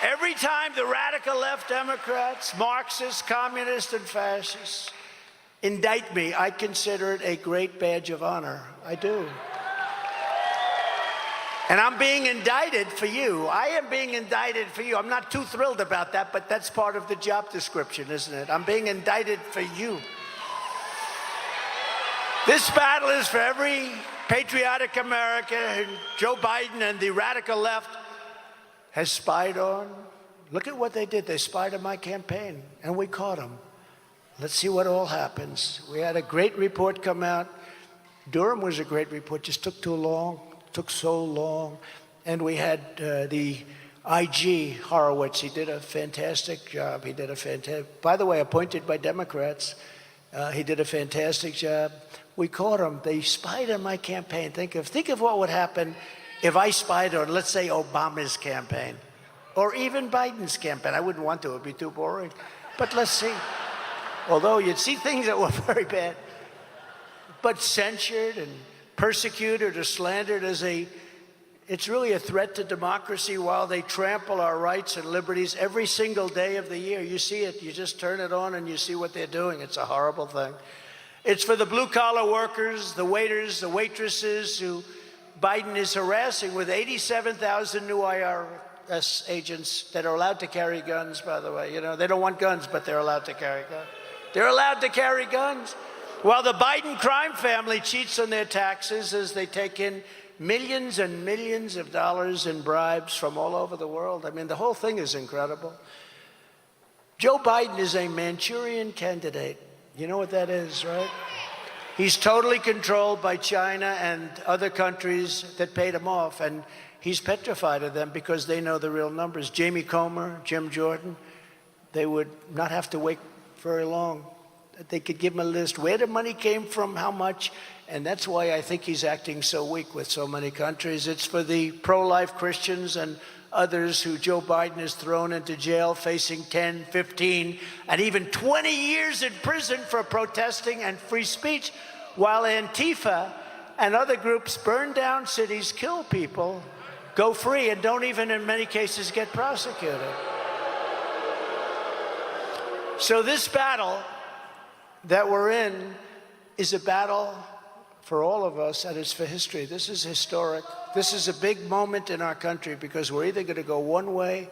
Every time the radical left Democrats, Marxists, communists, and fascists indict me, I consider it a great badge of honor. I do. And I'm being indicted for you. I am being indicted for you. I'm not too thrilled about that, but that's part of the job description, isn't it? I'm being indicted for you. This battle is for every patriotic American who Joe Biden and the radical left has spied on. Look at what they did. They spied on my campaign, and we caught them. Let's see what all happens. We had a great report come out. Durham was a great report, just took too long. Took so long. And we had the IG, Horowitz. He did a fantastic job. He did a fantastic, by the way, appointed by Democrats. He did a fantastic job. We caught him. They spied on my campaign. Think of what would happen if I spied on, let's say, Obama's campaign or even Biden's campaign. I wouldn't want to. It would be too boring. But let's see. Although you'd see things that were very bad, but censured and persecuted or slandered as it's really a threat to democracy while they trample our rights and liberties every single day of the year. You see it, you just turn it on and you see what they're doing. It's a horrible thing. It's for the blue-collar workers, the waiters, the waitresses who Biden is harassing with 87,000 new IRS agents that are allowed to carry guns, by the way. You know, they don't want guns, but they're allowed to carry guns. They're allowed to carry guns. While the Biden crime family cheats on their taxes as they take in millions and millions of dollars in bribes from all over the world. I mean, the whole thing is incredible. Joe Biden is a Manchurian candidate. You know what that is, right? He's totally controlled by China and other countries that paid him off, and he's petrified of them because they know the real numbers. Jamie Comer, Jim Jordan, they would not have to wait very long. They could give him a list where the money came from, how much, and that's why I think he's acting so weak with so many countries. It's for the pro-life Christians and others who Joe Biden has thrown into jail facing 10, 15, and even 20 years in prison for protesting and free speech, while Antifa and other groups burn down cities, kill people, go free, and don't even in many cases get prosecuted. So this battle that we're in is a battle for all of us, and it's for history. This is historic. This is a big moment in our country because we're either going to go one way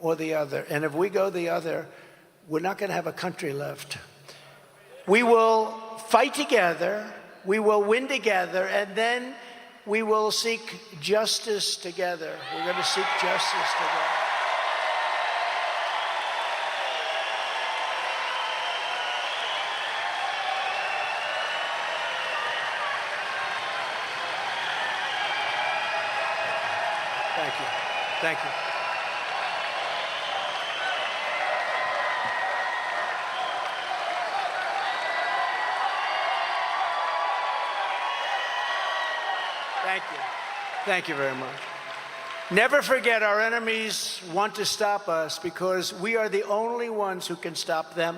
or the other. And if we go the other, we're not going to have a country left. We will fight together, we will win together, and then we will seek justice together. We're going to seek justice together. Thank you. Thank you. Thank you. Thank you very much. Never forget, our enemies want to stop us because we are the only ones who can stop them.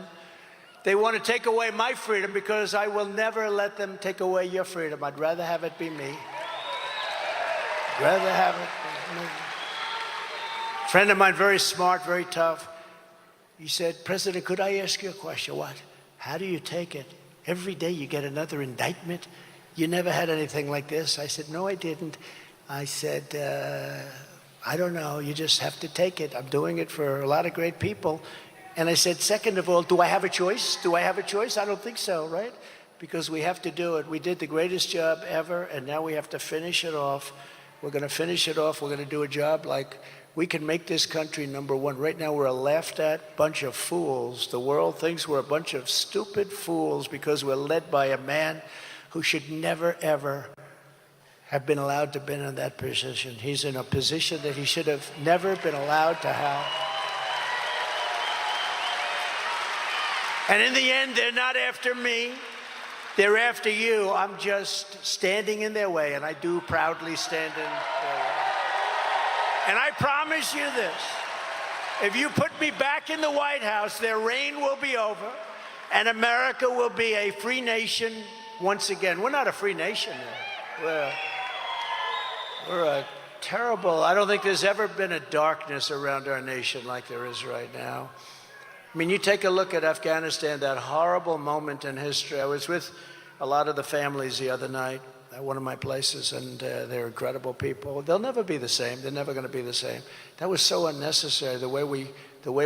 They want to take away my freedom because I will never let them take away your freedom. I'd rather have it be me. Rather have it. A friend of mine, very smart, very tough. He said, "President, could I ask you a question?" "What?" "How do you take it? Every day you get another indictment. You never had anything like this." I said, "No, I didn't." I said, "I don't know. You just have to take it. I'm doing it for a lot of great people." And I said, "Second of all, do I have a choice? Do I have a choice? I don't think so, right? Because we have to do it. We did the greatest job ever, and now we have to finish it off. We're going to finish it off. We're going to do a job like we can make this country number one. Right now, we're a laughed-at bunch of fools. The world thinks we're a bunch of stupid fools because we're led by a man who should never, ever have been allowed to be in that position. He's in a position that he should have never been allowed to have. And in the end, they're not after me. They're after you. I'm just standing in their way, and I do proudly stand in their way. And I promise you this, if you put me back in the White House, their reign will be over, and America will be a free nation once again. We're not a free nation now. terrible. I don't think there's ever been a darkness around our nation like there is right now. I mean, you take a look at Afghanistan, that horrible moment in history. I was with a lot of the families the other night at one of my places, and they're incredible people. They'll never be the same. They're never going to be the same. That was so unnecessary, the way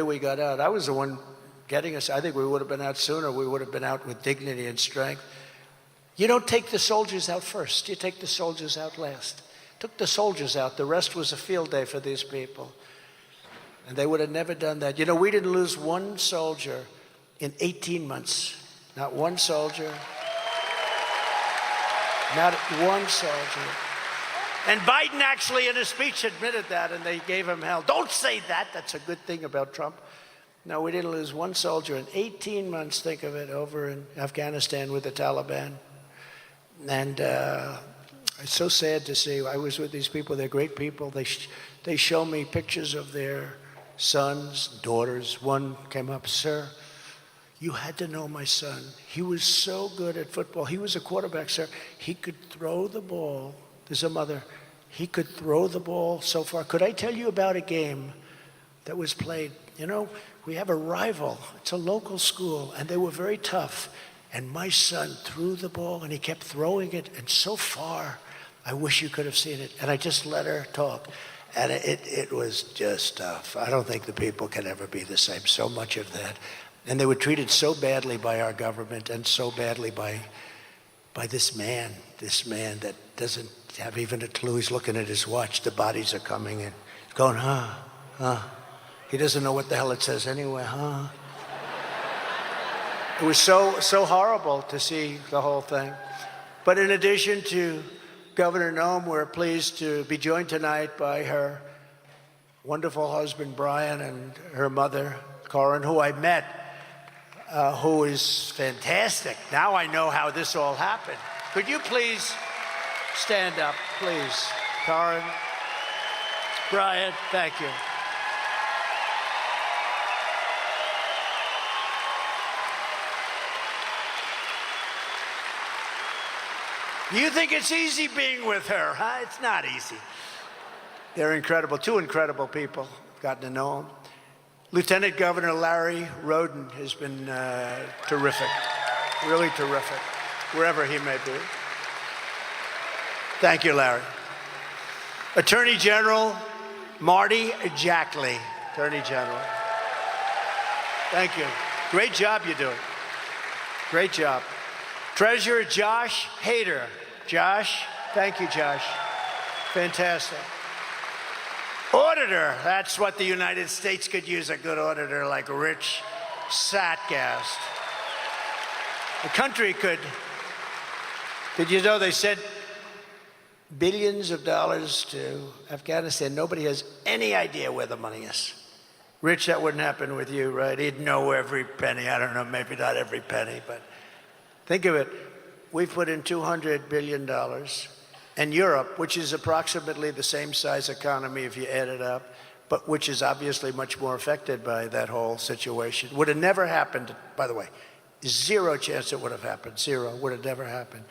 we got out. I was the one getting us. I think we would have been out sooner. We would have been out with dignity and strength. You don't take the soldiers out first. You take the soldiers out last. Took the soldiers out. The rest was a field day for these people. And they would have never done that. You know, we didn't lose one soldier in 18 months. Not one soldier. Not one soldier. And Biden actually in a speech admitted that, and they gave him hell. Don't say that. That's a good thing about Trump. No, we didn't lose one soldier in 18 months, think of it, over in Afghanistan with the Taliban. And it's so sad to see. I was with these people. They're great people. They show me pictures of their sons, daughters. One came up, sir, you had to know my son. He was so good at football. He was a quarterback, sir. He could throw the ball. There's a mother. He could throw the ball so far. Could I tell you about a game that was played? You know, we have a rival. It's a local school, and they were very tough. And my son threw the ball, and he kept throwing it, and so far, I wish you could have seen it. And I just let her talk. And it was just tough. I don't think the people can ever be the same. So much of that. And they were treated so badly by our government and so badly by this man that doesn't have even a clue. He's looking at his watch. The bodies are coming in. He's going, huh. He doesn't know what the hell it says anyway, huh? It was so horrible to see the whole thing. But in addition to Governor Noem, we're pleased to be joined tonight by her wonderful husband, Brian, and her mother, Corin, who I met, who is fantastic. Now I know how this all happened. Could you please stand up, please? Corin, Brian, thank you. You think it's easy being with her, huh? It's not easy. They're incredible, two incredible people. Gotten to know them. Lieutenant Governor Larry Roden has been terrific, really terrific, wherever he may be. Thank you, Larry. Attorney General Marty Jackley, Attorney General. Thank you. Great job you're doing. Great job. Treasurer Josh Hader. Josh, thank you, Josh. Fantastic. Auditor, that's what the United States could use, a good auditor like Rich Satgast. The country could, did you know they sent billions of dollars to Afghanistan? Nobody has any idea where the money is. Rich, that wouldn't happen with you, right? He'd know every penny. I don't know, maybe not every penny, but think of it. We've put in $200 billion. And Europe, which is approximately the same size economy if you add it up, but which is obviously much more affected by that whole situation, would have never happened, by the way. Zero chance it would have happened. Zero. Would have never happened.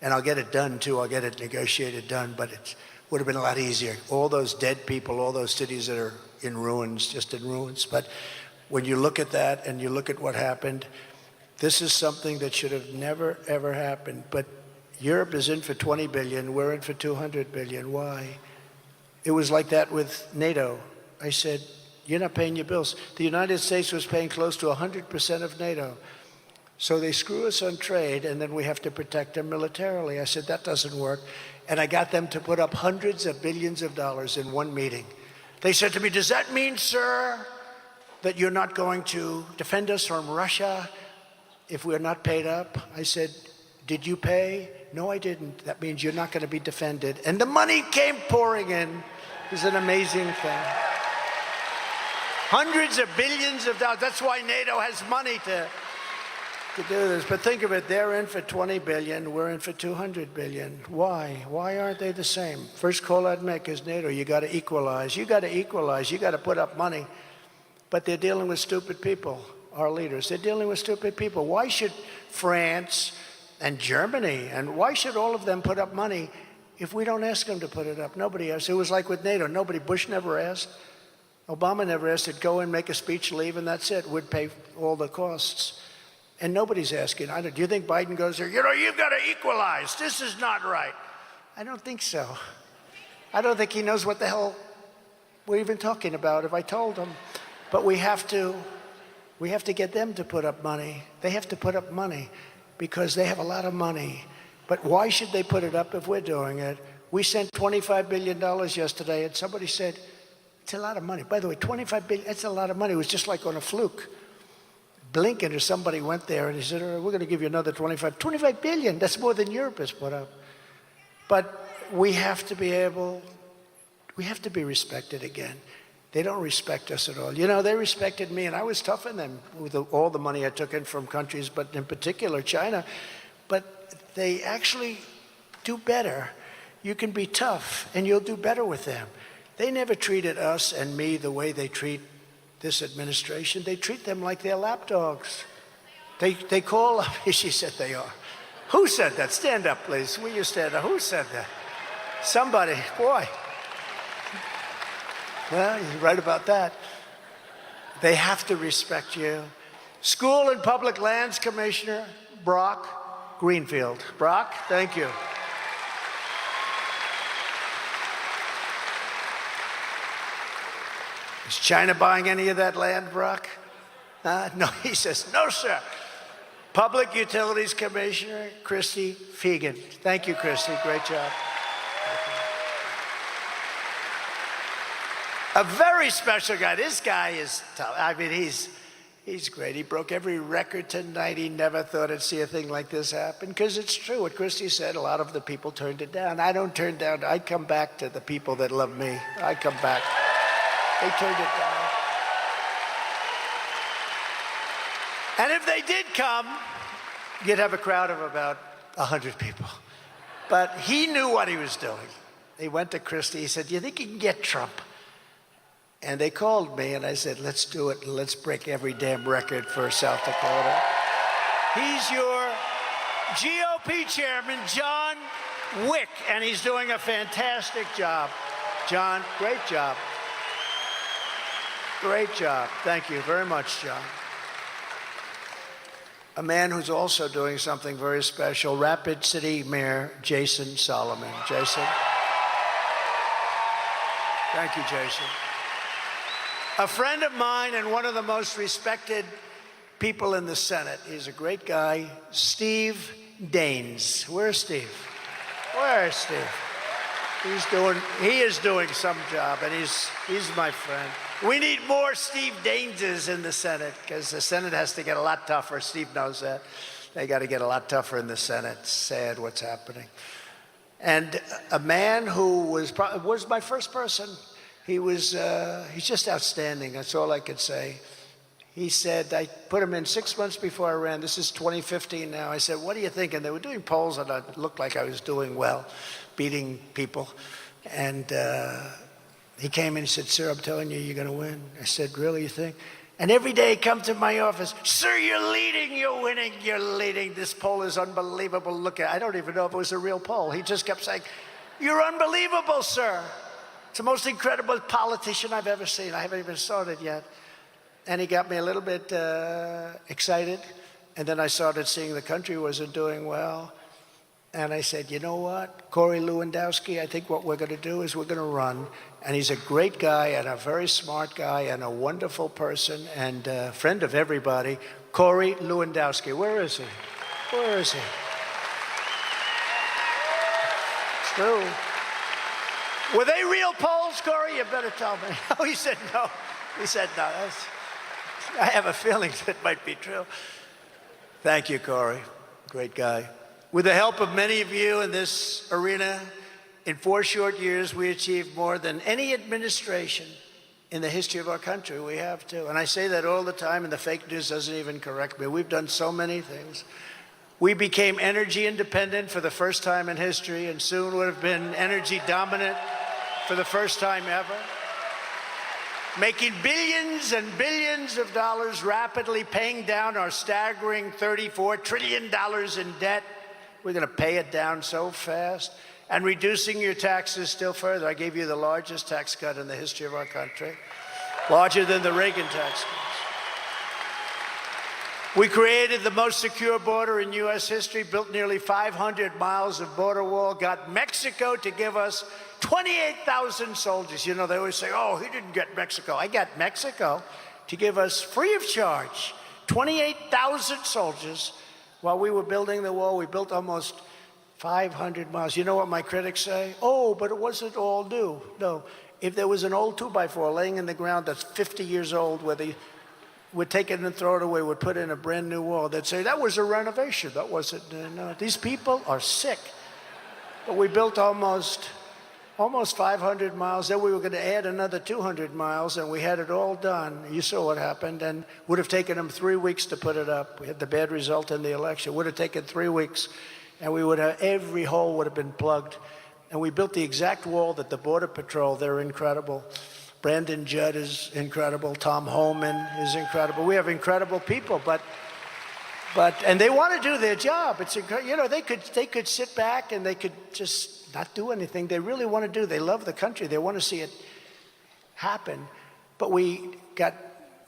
And I'll get it done, too. I'll get it negotiated done, but it would have been a lot easier. All those dead people, all those cities that are in ruins, just in ruins. But when you look at that and you look at what happened, this is something that should have never, ever happened. But Europe is in for 20 billion. We're in for 200 billion. Why? It was like that with NATO. I said, you're not paying your bills. The United States was paying close to 100% of NATO. So they screw us on trade, and then we have to protect them militarily. I said, that doesn't work. And I got them to put up hundreds of billions of dollars in one meeting. They said to me, does that mean, sir, that you're not going to defend us from Russia if we're not paid up? I said, did you pay? No, I didn't. That means you're not going to be defended. And the money came pouring in. It was an amazing thing. Hundreds of billions of dollars. That's why NATO has money to do this. But think of it, they're in for 20 billion, we're in for 200 billion. Why? Why aren't they the same? First call I'd make is NATO. You got to equalize. You got to equalize. You got to put up money. But they're dealing with stupid people, our leaders. They're dealing with stupid people. Why should France and Germany, and why should all of them put up money if we don't ask them to put it up. Nobody asked. It was like with NATO. Bush never asked. Obama never asked. He'd go in, make a speech, leave, and that's it. We'd pay all the costs. And nobody's asking either. Do you think Biden goes there, you've got to equalize. This is not right. I don't think so. I don't think he knows what the hell we're even talking about if I told him. But we have to get them to put up money. They have to put up money because they have a lot of money. But why should they put it up if we're doing it? We sent $25 billion yesterday, and somebody said, it's a lot of money. By the way, $25 billion, that's a lot of money. It was just like on a fluke. Blinken or somebody went there and he said, we're going to give you another 25 billion. That's more than Europe has put up. But we have to be respected again. They don't respect us at all. They respected me, and I was tough on them with all the money I took in from countries, but in particular China. But they actually do better. You can be tough, and you'll do better with them. They never treated us and me the way they treat this administration. They treat them like they're lapdogs. They call up. She said they are. Who said that? Stand up, please. Will you stand up? Who said that? Somebody. Boy. Well, you're right about that. They have to respect you. School and Public Lands Commissioner Brock Greenfield. Brock, thank you. Is China buying any of that land, Brock? No, he says, no, sir. Public Utilities Commissioner Christy Fegan. Thank you, Christy. Great job. A very special guy. This guy is tough. I mean, he's great. He broke every record tonight. He never thought he'd see a thing like this happen, because it's true. What Christy said, a lot of the people turned it down. I don't turn down. I come back to the people that love me. I come back. They turned it down. And if they did come, you'd have a crowd of about 100 people. But he knew what he was doing. He went to Christie. He said, do you think you can get Trump? And they called me, and I said, let's do it. Let's break every damn record for South Dakota. He's your GOP chairman, John Wick, and he's doing a fantastic job. John, great job. Great job. Thank you very much, John. A man who's also doing something very special, Rapid City Mayor Jason Solomon. Jason. Thank you, Jason. A friend of mine and one of the most respected people in the Senate. He's a great guy, Steve Daines. Where's Steve? Where's Steve? He is doing some job, and he's my friend. We need more Steve Daineses in the Senate, because the Senate has to get a lot tougher. Steve knows that. They got to get a lot tougher in the Senate. It's sad what's happening. And a man who was my first person. He's just outstanding. That's all I could say. He said, I put him in 6 months before I ran. This is 2015 now. I said, what do you think? And they were doing polls, and it looked like I was doing well, beating people. And he came in and said, sir, I'm telling you, you're going to win. I said, really, you think? And every day he'd come to my office, sir, you're leading, you're winning, you're leading. This poll is unbelievable. Look at it. I don't even know if it was a real poll. He just kept saying, you're unbelievable, sir. It's the most incredible politician I've ever seen. I haven't even started yet. And he got me a little bit excited. And then I started seeing the country wasn't doing well. And I said, you know what, Corey Lewandowski, I think what we're going to do is we're going to run. And he's a great guy and a very smart guy and a wonderful person and a friend of everybody, Corey Lewandowski. Where is he? Where is he? It's true. Were they real polls, Corey? You better tell me. Oh, he said no. He said no. I have a feeling that might be true. Thank you, Corey. Great guy. With the help of many of you in this arena, in 4 short years, we achieved more than any administration in the history of our country. We have to. And I say that all the time, and the fake news doesn't even correct me. We've done so many things. We became energy independent for the first time in history, and soon would have been energy dominant for the first time ever. Making billions and billions of dollars, rapidly paying down our staggering $34 trillion in debt. We're going to pay it down so fast. and reducing your taxes still further. I gave you the largest tax cut in the history of our country, larger than the Reagan tax cuts. We created the most secure border in U.S. history, built nearly 500 miles of border wall, got Mexico to give us 28,000 soldiers. You know, they always say, oh, he didn't get Mexico. I got Mexico to give us free of charge 28,000 soldiers while we were building the wall. We built almost 500 miles. You know what my critics say? Oh, but it wasn't all new. No, if there was an old 2x4 laying in the ground that's 50 years old, where they would take it and throw it away, would put in a brand new wall, they'd say, that was a renovation. That wasn't, no. These people are sick. But we built almost 500 miles. Then we were going to add another 200 miles, and we had it all done. You saw what happened, and would have taken them 3 weeks to put it up. We had the bad result in the election. It would have taken 3 weeks, and we would have, every hole would have been plugged. And we built the exact wall that the Border Patrol, they're incredible. Brandon Judd is incredible. Tom Homan is incredible. We have incredible people, and they want to do their job. It's you know, they could sit back and they could just not do anything. They really want to do. They love the country. They want to see it happen. But we got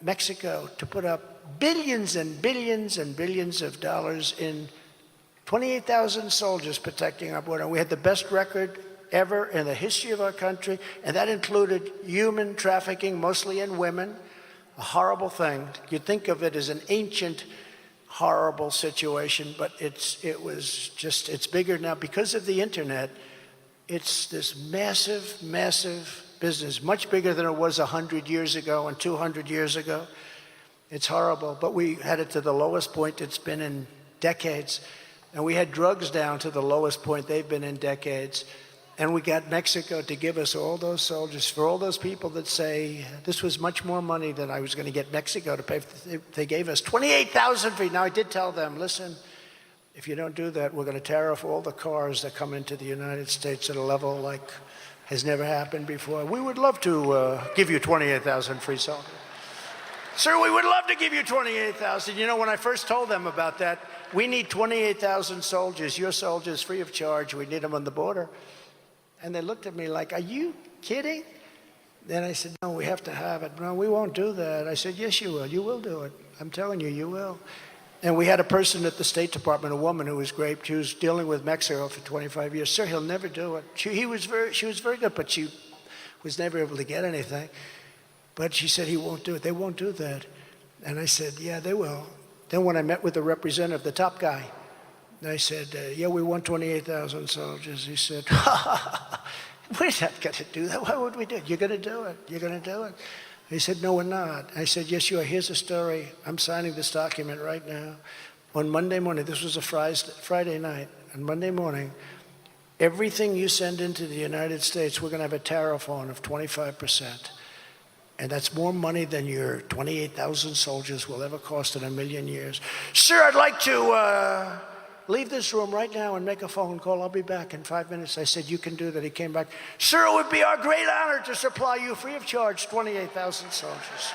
Mexico to put up billions and billions and billions of dollars in 28,000 soldiers protecting our border. We had the best record ever in the history of our country, and that included human trafficking, mostly in women, a horrible thing. You think of it as an ancient, horrible situation, but it's bigger now because of the internet. It's this massive, massive business, much bigger than it was 100 years ago and 200 years ago. It's horrible, but we had it to the lowest point it's been in decades, and we had drugs down to the lowest point they've been in decades. And we got Mexico to give us all those soldiers. For all those people that say, this was much more money than I was going to get Mexico to pay for, they gave us 28,000 free. Now, I did tell them, listen, if you don't do that, we're going to tariff all the cars that come into the United States at a level like has never happened before. We would love to give you 28,000 free soldiers. Sir, we would love to give you 28,000. You know, when I first told them about that, we need 28,000 soldiers, your soldiers, free of charge. We need them on the border. And they looked at me like, are you kidding? Then I said, no, we have to have it. No, we won't do that. I said, yes, you will. You will do it. I'm telling you, you will. And we had a person at the State Department, a woman who was great. She was dealing with Mexico for 25 years. Sir, he'll never do it. She was very good, but she was never able to get anything. But she said, he won't do it. They won't do that. And I said, yeah, they will. Then when I met with the representative, the top guy, I said, yeah, we want 28,000 soldiers. He said, we're not going to do that. Why would we do it? You're going to do it. You're going to do it. He said, no, we're not. I said, yes, you are. Here's the story. I'm signing this document right now. On Monday morning, this was a Friday night. On Monday morning, everything you send into the United States, we're going to have a tariff on of 25%. And that's more money than your 28,000 soldiers will ever cost in a million years. Sir, I'd like to leave this room right now and make a phone call. I'll be back in 5 minutes. I said, you can do that. He came back. Sir, it would be our great honor to supply you free of charge 28,000 soldiers.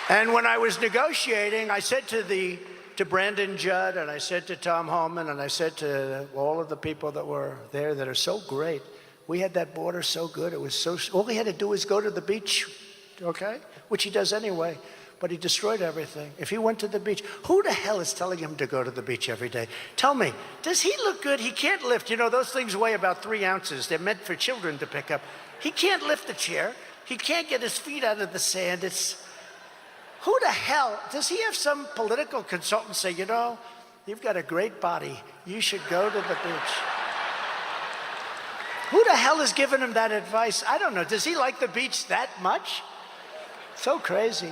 And when I was negotiating, I said to Brandon Judd, and I said to Tom Homan, and I said to all of the people that were there that are so great, we had that border so good. It was so, all he had to do was go to the beach, okay? Which he does anyway, but he destroyed everything. If he went to the beach, who the hell is telling him to go to the beach every day? Tell me, does he look good? He can't lift. You know, those things weigh about 3 ounces. They're meant for children to pick up. He can't lift the chair. He can't get his feet out of the sand. Who the hell, does he have some political consultant say, you know, you've got a great body. You should go to the beach. Who the hell is giving him that advice? I don't know. Does he like the beach that much? So crazy.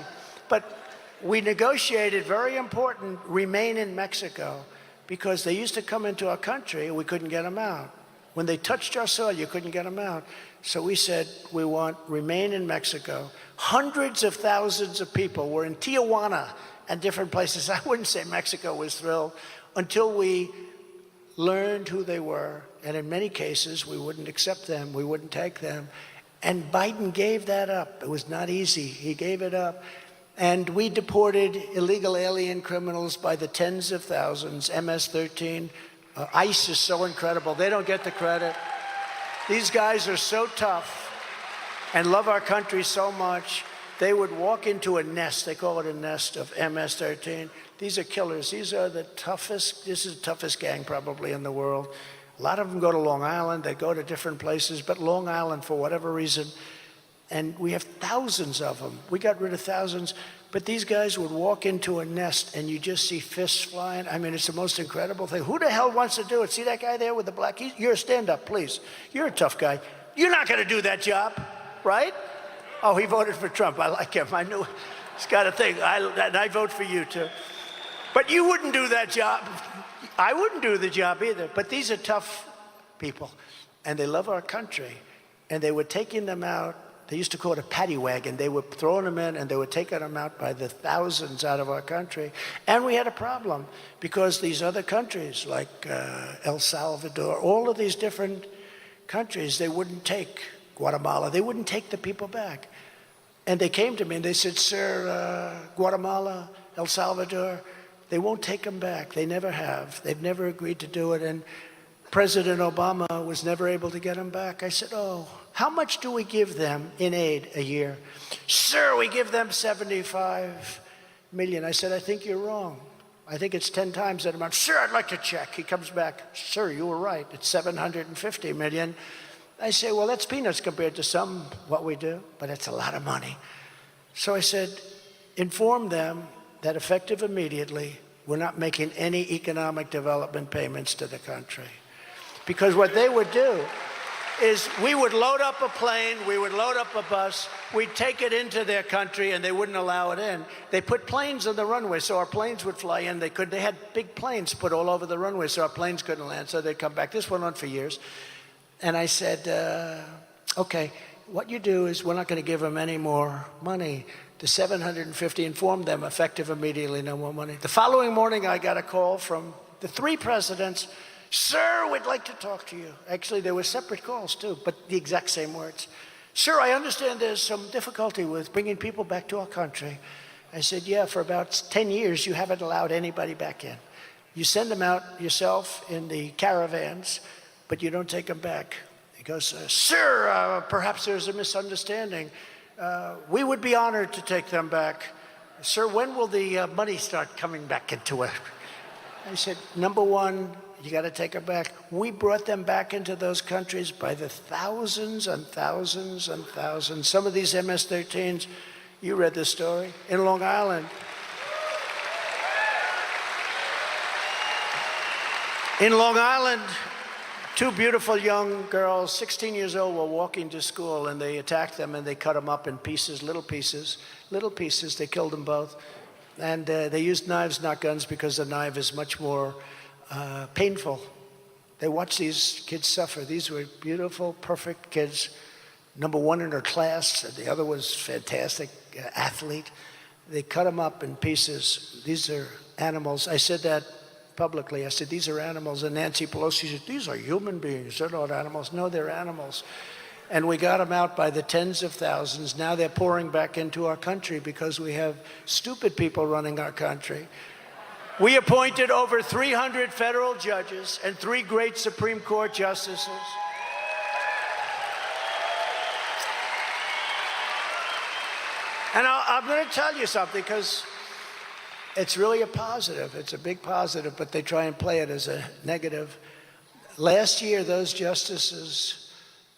But we negotiated, very important, remain in Mexico, because they used to come into our country and we couldn't get them out. When they touched our soil, you couldn't get them out. So we said, we want remain in Mexico. Hundreds of thousands of people were in Tijuana and different places. I wouldn't say Mexico was thrilled until we learned who they were. And in many cases, we wouldn't accept them. We wouldn't take them. And Biden gave that up. It was not easy. He gave it up. And we deported illegal alien criminals by the tens of thousands, MS-13. ICE is so incredible. They don't get the credit. These guys are so tough and love our country so much. They would walk into a nest, they call it a nest, of MS-13. These are killers. These are the toughest, this is the toughest gang probably in the world. A lot of them go to Long Island, they go to different places, but Long Island, for whatever reason, and we have thousands of them. We got rid of thousands, but these guys would walk into a nest and you just see fists flying. I mean, it's the most incredible thing. Who the hell wants to do it? See that guy there with the black? You're a stand-up, please. You're a tough guy. You're not going to do that job, right? Oh, he voted for Trump. I like him. I knew he's got a thing. And I vote for you, too. But you wouldn't do that job. I wouldn't do the job either. But these are tough people, and they love our country. And they were taking them out. They used to call it a paddy wagon. They were throwing them in, and they were taking them out by the thousands out of our country. And we had a problem because these other countries, like El Salvador, all of these different countries, they wouldn't take Guatemala. They wouldn't take the people back. And they came to me and they said, sir, Guatemala, El Salvador, they won't take them back. They never have. They've never agreed to do it. And President Obama was never able to get them back. I said, oh, how much do we give them in aid a year? Sir, we give them 75 million. I said, I think you're wrong. I think it's 10 times that amount. Sir, I'd like to check. He comes back, sir, you were right. It's 750 million. I say, well, that's peanuts compared to what we do, but it's a lot of money. So I said, inform them that effective immediately, we're not making any economic development payments to the country. Because what they would do is we would load up a plane, we would load up a bus, we'd take it into their country and they wouldn't allow it in. They put planes on the runway so our planes would fly in. They had big planes put all over the runway so our planes couldn't land, so they'd come back. This went on for years. And I said, okay, what you do is we're not going to give them any more money. The 750, inform them, effective immediately, no more money. The following morning, I got a call from the 3 presidents. Sir, we'd like to talk to you. Actually, there were separate calls, too, but the exact same words. Sir, I understand there's some difficulty with bringing people back to our country. I said, yeah, for about 10 years, you haven't allowed anybody back in. You send them out yourself in the caravans, but you don't take them back. He goes, sir, perhaps there's a misunderstanding. We would be honored to take them back. Sir, when will the money start coming back into it? I said, number one, you got to take them back. We brought them back into those countries by the thousands and thousands and thousands. Some of these MS-13s, you read the story, in Long Island. In Long Island, 2 beautiful young girls, 16 years old, were walking to school, and they attacked them, and they cut them up in pieces, little pieces. They killed them both. And they used knives, not guns, because the knife is much more painful. They watched these kids suffer. These were beautiful, perfect kids. Number 1 in her class, the other was fantastic, athlete. They cut them up in pieces. These are animals. I said that publicly. I said, these are animals. And Nancy Pelosi said, these are human beings. They're not animals. No, they're animals. And we got them out by the tens of thousands. Now they're pouring back into our country because we have stupid people running our country. We appointed over 300 federal judges and 3 great Supreme Court justices. And I'm going to tell you something, because it's really a positive. It's a big positive, but they try and play it as a negative. Last year, those justices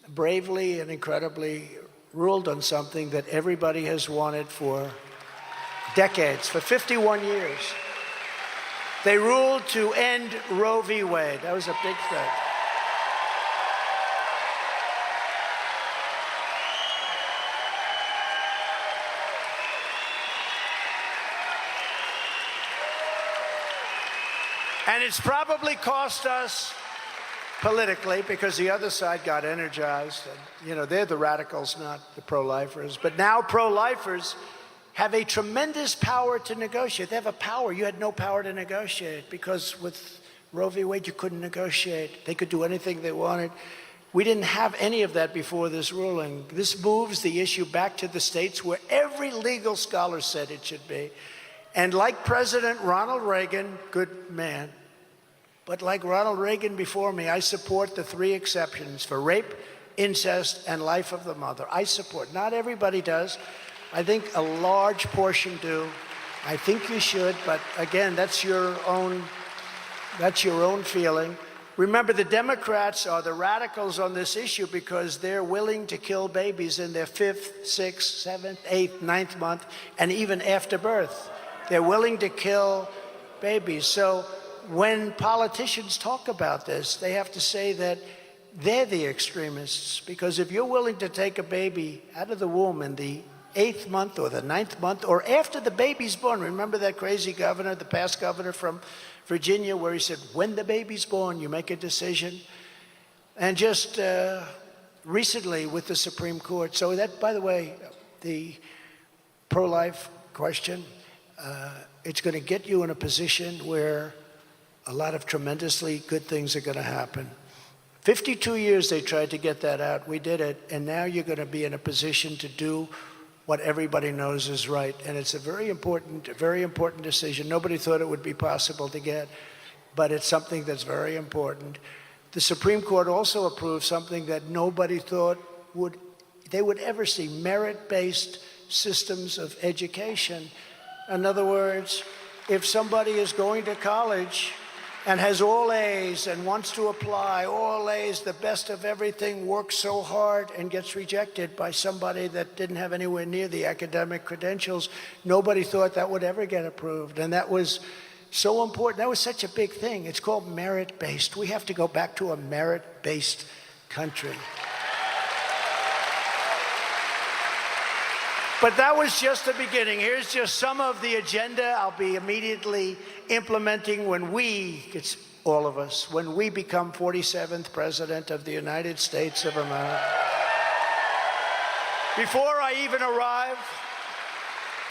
bravely and incredibly ruled on something that everybody has wanted for decades, for 51 years. They ruled to end Roe v. Wade. That was a big thing. And it's probably cost us politically, because the other side got energized. And, you know, they're the radicals, not the pro-lifers. But now pro-lifers have a tremendous power to negotiate. They have a power. You had no power to negotiate, because with Roe v. Wade, you couldn't negotiate. They could do anything they wanted. We didn't have any of that before this ruling. This moves the issue back to the states where every legal scholar said it should be. And like President Ronald Reagan, good man, but like Ronald Reagan before me, I support the 3 exceptions for rape, incest, and life of the mother. I support. Not everybody does. I think a large portion do. I think you should, but again, that's your own feeling. Remember, the Democrats are the radicals on this issue because they're willing to kill babies in their 5th, 6th, 7th, 8th, 9th month, and even after birth. They're willing to kill babies. So when politicians talk about this, they have to say that they're the extremists, because if you're willing to take a baby out of the womb in the 8th month or the 9th month or after the baby's born, remember that crazy governor, the past governor from Virginia, where he said, when the baby's born, you make a decision. And just recently with the Supreme Court. So that, by the way, the pro-life question, it's going to get you in a position where a lot of tremendously good things are going to happen. 52 years they tried to get that out. We did it. And now you're going to be in a position to do what everybody knows is right. And it's a very important decision. Nobody thought it would be possible to get, but it's something that's very important. The Supreme Court also approved something that nobody thought they would ever see, merit-based systems of education. In other words, if somebody is going to college and has all A's and wants to apply all A's, the best of everything, works so hard and gets rejected by somebody that didn't have anywhere near the academic credentials, nobody thought that would ever get approved. And that was so important. That was such a big thing. It's called merit-based. We have to go back to a merit-based country. But that was just the beginning. Here's just some of the agenda I'll be immediately implementing when it's all of us, when we become 47th President of the United States of America. Before I even arrive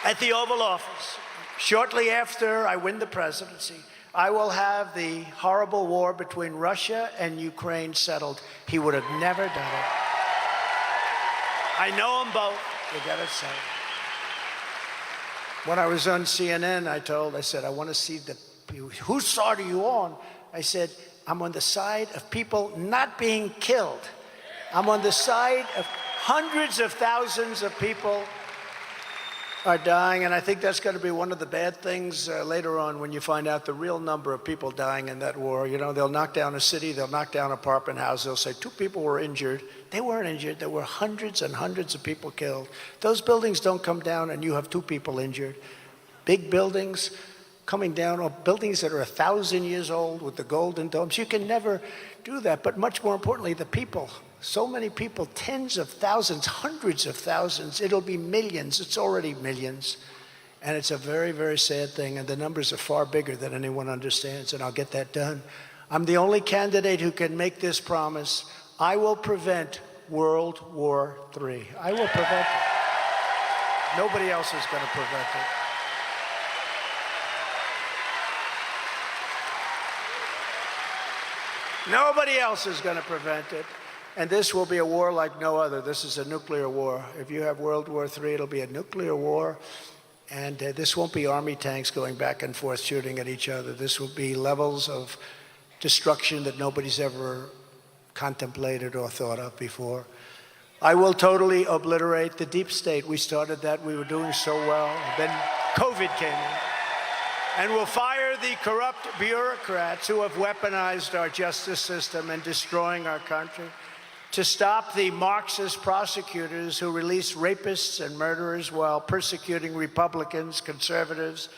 at the Oval Office, shortly after I win the presidency, I will have the horrible war between Russia and Ukraine settled. He would have never done it. I know them both. We got it settled. When I was on CNN, I said, I want to see whose side are you on? I said, I'm on the side of people not being killed. I'm on the side of hundreds of thousands of people are dying, and I think that's going to be one of the bad things later on when you find out the real number of people dying in that war. You know, they'll knock down a city, they'll knock down an apartment house, they'll say 2 people were injured. They weren't injured. There were hundreds and hundreds of people killed. Those buildings don't come down and you have 2 people injured. Big buildings coming down, or buildings that are 1,000 years old with the golden domes. You can never do that. But much more importantly, the people. So many people, tens of thousands, hundreds of thousands. It'll be millions. It's already millions. And it's a very, very sad thing. And the numbers are far bigger than anyone understands. And I'll get that done. I'm the only candidate who can make this promise. I will prevent World War III. I will prevent it. Nobody else is going to prevent it. Nobody else is going to prevent it. And this will be a war like no other. This is a nuclear war. If you have World War III, it'll be a nuclear war. And this won't be army tanks going back and forth shooting at each other. This will be levels of destruction that nobody's ever contemplated or thought of before. I will totally obliterate the deep state. We started that. We were doing so well. Then COVID came in. And we'll fire the corrupt bureaucrats who have weaponized our justice system and destroying our country. To stop the Marxist prosecutors who release rapists and murderers while persecuting Republicans, conservatives,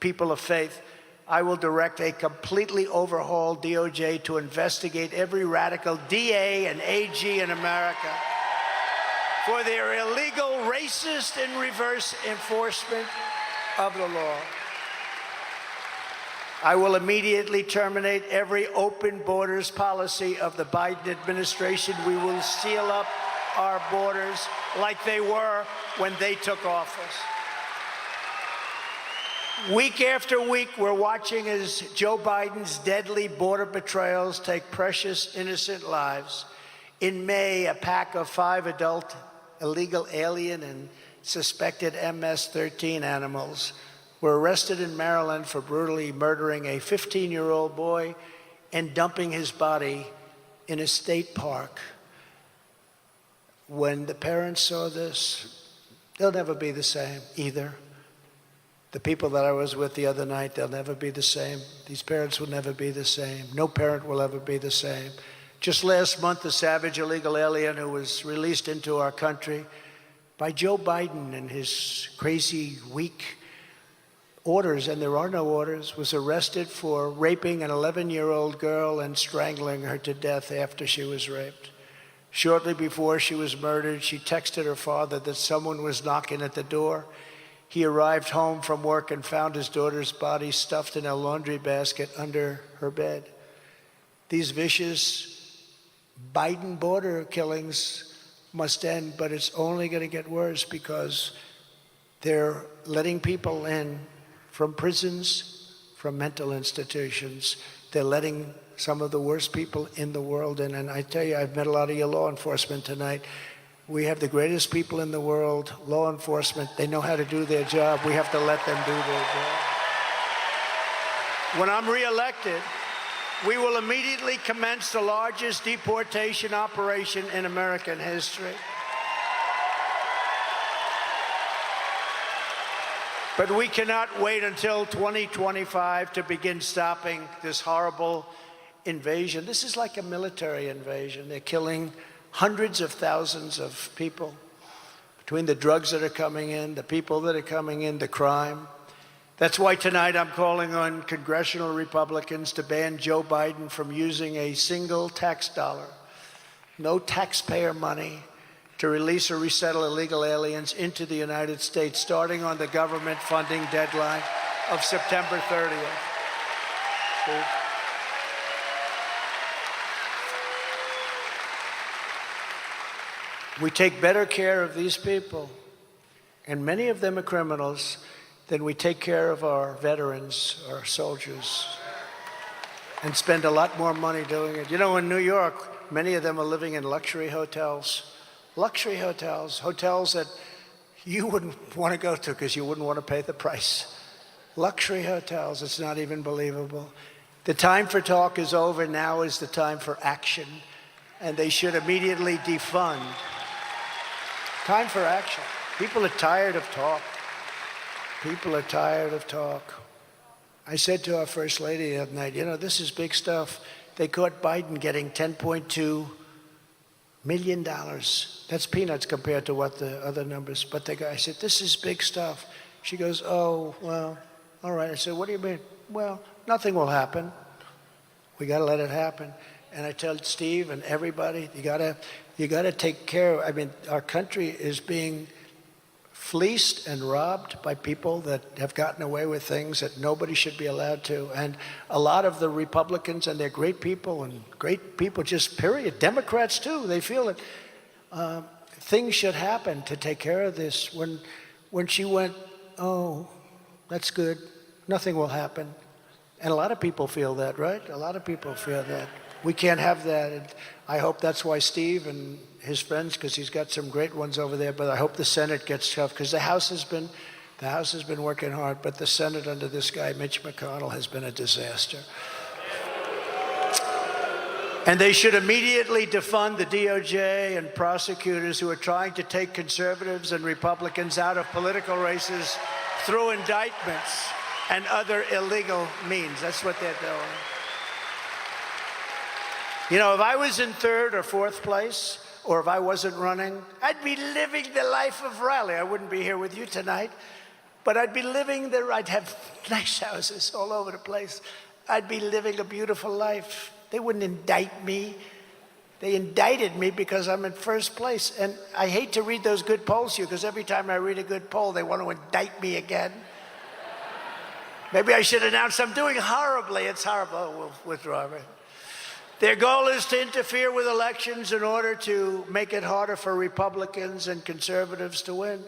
people of faith, I will direct a completely overhauled DOJ to investigate every radical DA and AG in America for their illegal, racist, and reverse enforcement of the law. I will immediately terminate every open borders policy of the Biden administration. We will seal up our borders like they were when they took office. Week after week, we're watching as Joe Biden's deadly border betrayals take precious, innocent lives. In May, a pack of 5 adult illegal alien and suspected MS-13 animals were arrested in Maryland for brutally murdering a 15-year-old boy and dumping his body in a state park. When the parents saw this, they'll never be the same either. The people that I was with the other night, they'll never be the same. These parents will never be the same. No parent will ever be the same. Just last month, a savage illegal alien who was released into our country by Joe Biden and his crazy, weak orders, and there are no orders, was arrested for raping an 11-year-old girl and strangling her to death after she was raped. Shortly before she was murdered, she texted her father that someone was knocking at the door. He arrived home from work and found his daughter's body stuffed in a laundry basket under her bed. These vicious Biden border killings must end, but it's only going to get worse because they're letting people in from prisons, from mental institutions. They're letting some of the worst people in the world in. And I tell you, I've met a lot of your law enforcement tonight. We have the greatest people in the world, law enforcement. They know how to do their job. We have to let them do their job. When I'm reelected, we will immediately commence the largest deportation operation in American history. But we cannot wait until 2025 to begin stopping this horrible invasion. This is like a military invasion. They're killing hundreds of thousands of people between the drugs that are coming in, the people that are coming in, the crime. That's why tonight I'm calling on congressional Republicans to ban Joe Biden from using a single tax dollar, no taxpayer money, to release or resettle illegal aliens into the United States, starting on the government funding deadline of September 30th. Steve? We take better care of these people, and many of them are criminals, than we take care of our veterans, our soldiers, and spend a lot more money doing it. You know, in New York, many of them are living in luxury hotels. Luxury hotels, hotels that you wouldn't want to go to because you wouldn't want to pay the price. Luxury hotels, it's not even believable. The time for talk is over. Now is the time for action, and they should immediately defund. Time for action. People are tired of talk. People are tired of talk. I said to our First Lady the other night, you know, this is big stuff. They caught Biden getting $10.2 million. That's peanuts compared to what the other numbers. But the guy said, this is big stuff. She goes, oh, well, all right. I said, what do you mean? Well, nothing will happen. We got to let it happen. And I tell Steve and everybody, you got to take care. I mean, our country is being fleeced and robbed by people that have gotten away with things that nobody should be allowed to. And a lot of the Republicans, and they're great people, and great people just period. Democrats too, they feel it. Things should happen to take care of this. When she went, oh, that's good, nothing will happen. And a lot of people feel that, right? A lot of people feel that. We can't have that. And I hope that's why Steve and his friends, because he's got some great ones over there, but I hope the Senate gets tough, because the House has been working hard, but the Senate under this guy, Mitch McConnell, has been a disaster. And they should immediately defund the DOJ and prosecutors who are trying to take conservatives and Republicans out of political races through indictments and other illegal means. That's what they're doing. You know, if I was in third or fourth place, or if I wasn't running, I'd be living the life of Riley. I wouldn't be here with you tonight, but I'd be living I'd have nice houses all over the place. I'd be living a beautiful life. They wouldn't indict me. They indicted me because I'm in first place. And I hate to read those good polls here, because every time I read a good poll, they want to indict me again. Maybe I should announce I'm doing horribly. It's horrible. Oh, we'll withdraw it. Their goal is to interfere with elections in order to make it harder for Republicans and conservatives to win.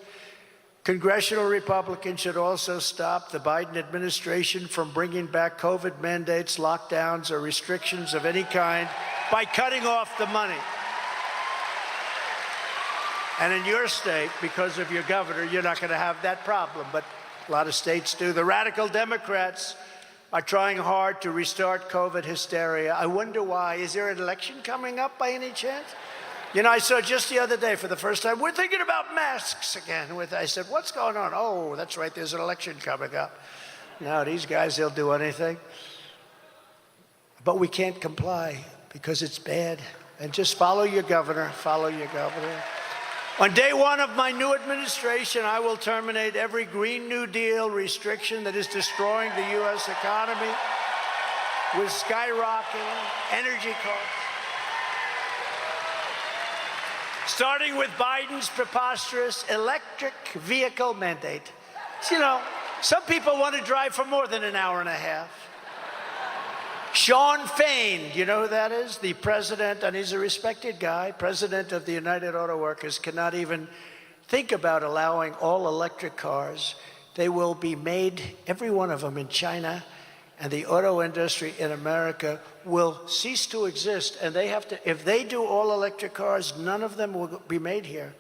Congressional Republicans should also stop the Biden administration from bringing back COVID mandates, lockdowns, or restrictions of any kind by cutting off the money. And in your state, because of your governor, you're not going to have that problem. But a lot of states do. The radical Democrats are trying hard to restart COVID hysteria. I wonder why. Is there an election coming up by any chance? You know, I saw just the other day for the first time, we're thinking about masks again. I said, what's going on? Oh, that's right, there's an election coming up. No, these guys, they'll do anything. But we can't comply because it's bad. And just follow your governor, follow your governor. On day one of my new administration, I will terminate every Green New Deal restriction that is destroying the U.S. economy with skyrocketing energy costs. Starting with Biden's preposterous electric vehicle mandate. You know, some people want to drive for more than an hour and a half. Sean Fain, you know who that is? The president, and he's a respected guy, president of the United Auto Workers, cannot even think about allowing all electric cars. They will be made, every one of them, in China, and the auto industry in America will cease to exist. And they have to, if they do all electric cars, none of them will be made here.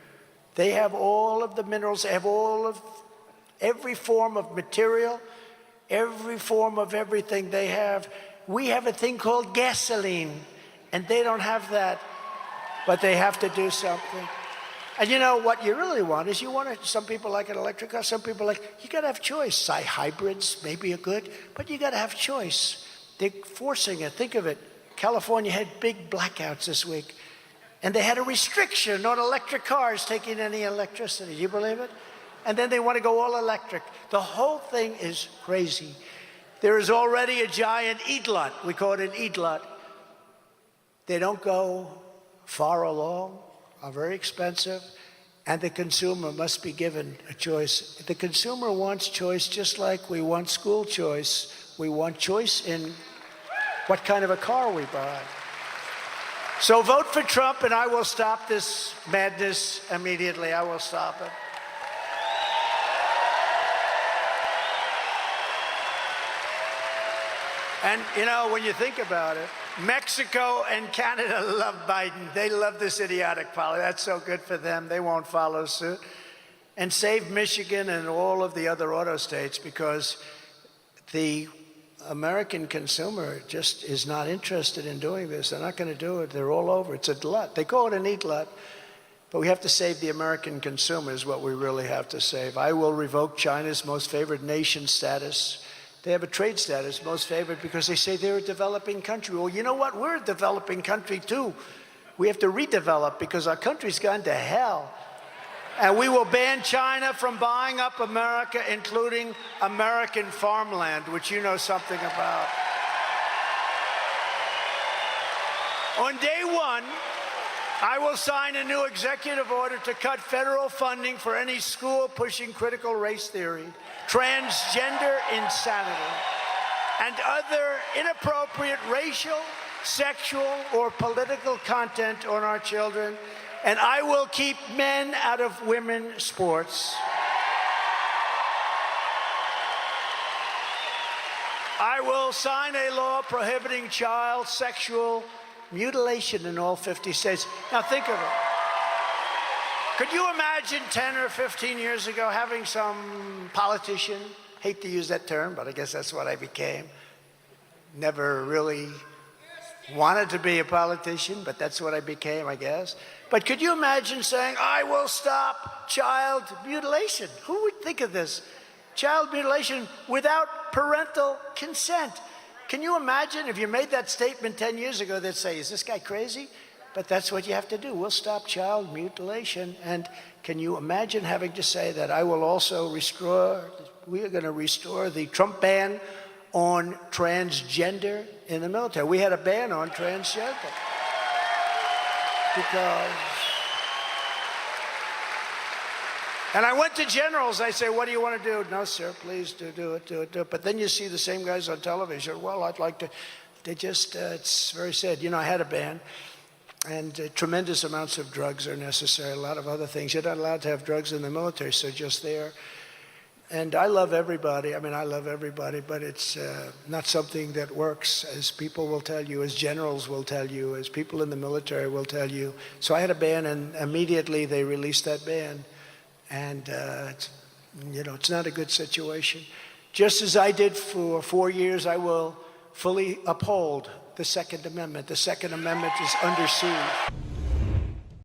They have all of the minerals, they have all of every form of material, every form of everything they have. We have a thing called gasoline, and they don't have that, but they have to do something. And you know what you really want is some people like an electric car, some people like, you got to have choice. Hybrids maybe are good, but you got to have choice. They're forcing it. Think of it. California had big blackouts this week, and they had a restriction on electric cars taking any electricity. Do you believe it? And then they want to go all electric. The whole thing is crazy. There is already a giant EAT-lot. We call it an EAT-lot. They don't go far along, are very expensive, and the consumer must be given a choice. The consumer wants choice just like we want school choice. We want choice in what kind of a car we buy. So vote for Trump, and I will stop this madness immediately. I will stop it. And, you know, when you think about it, Mexico and Canada love Biden. They love this idiotic policy. That's so good for them. They won't follow suit. And save Michigan and all of the other auto states, because the American consumer just is not interested in doing this. They're not going to do it. They're all over. It's a glut. They call it an EAT-lot. But we have to save the American consumer is what we really have to save. I will revoke China's most favored nation status. They have a trade status, most favored, because they say they're a developing country. Well, you know what? We're a developing country, too. We have to redevelop because our country's gone to hell. And we will ban China from buying up America, including American farmland, which you know something about. On day one, I will sign a new executive order to cut federal funding for any school pushing critical race theory, transgender insanity, and other inappropriate racial, sexual, or political content on our children. And I will keep men out of women's sports. I will sign a law prohibiting child sexual mutilation in all 50 states. Now think of it. Could you imagine 10 or 15 years ago having some politician, hate to use that term, but I guess that's what I became, never really wanted to be a politician, but that's what I became, I guess. But could you imagine saying, I will stop child mutilation? Who would think of this? Child mutilation without parental consent. Can you imagine if you made that statement 10 years ago, they'd say, is this guy crazy? But that's what you have to do. We'll stop child mutilation. And can you imagine having to say that I will also we are going to restore the Trump ban on transgender in the military. We had a ban on transgender because, and I went to generals. I say, what do you want to do? No, sir, please do it. But then you see the same guys on television. Well, I'd like to. They just, it's very sad. You know, I had a ban, and tremendous amounts of drugs are necessary, a lot of other things. You're not allowed to have drugs in the military, so just there. And I love everybody. I mean, I love everybody, but it's not something that works, as people will tell you, as generals will tell you, as people in the military will tell you. So I had a ban, and immediately they released that ban. And, it's not a good situation. Just as I did for 4 years, I will fully uphold the Second Amendment. The Second Amendment is under siege.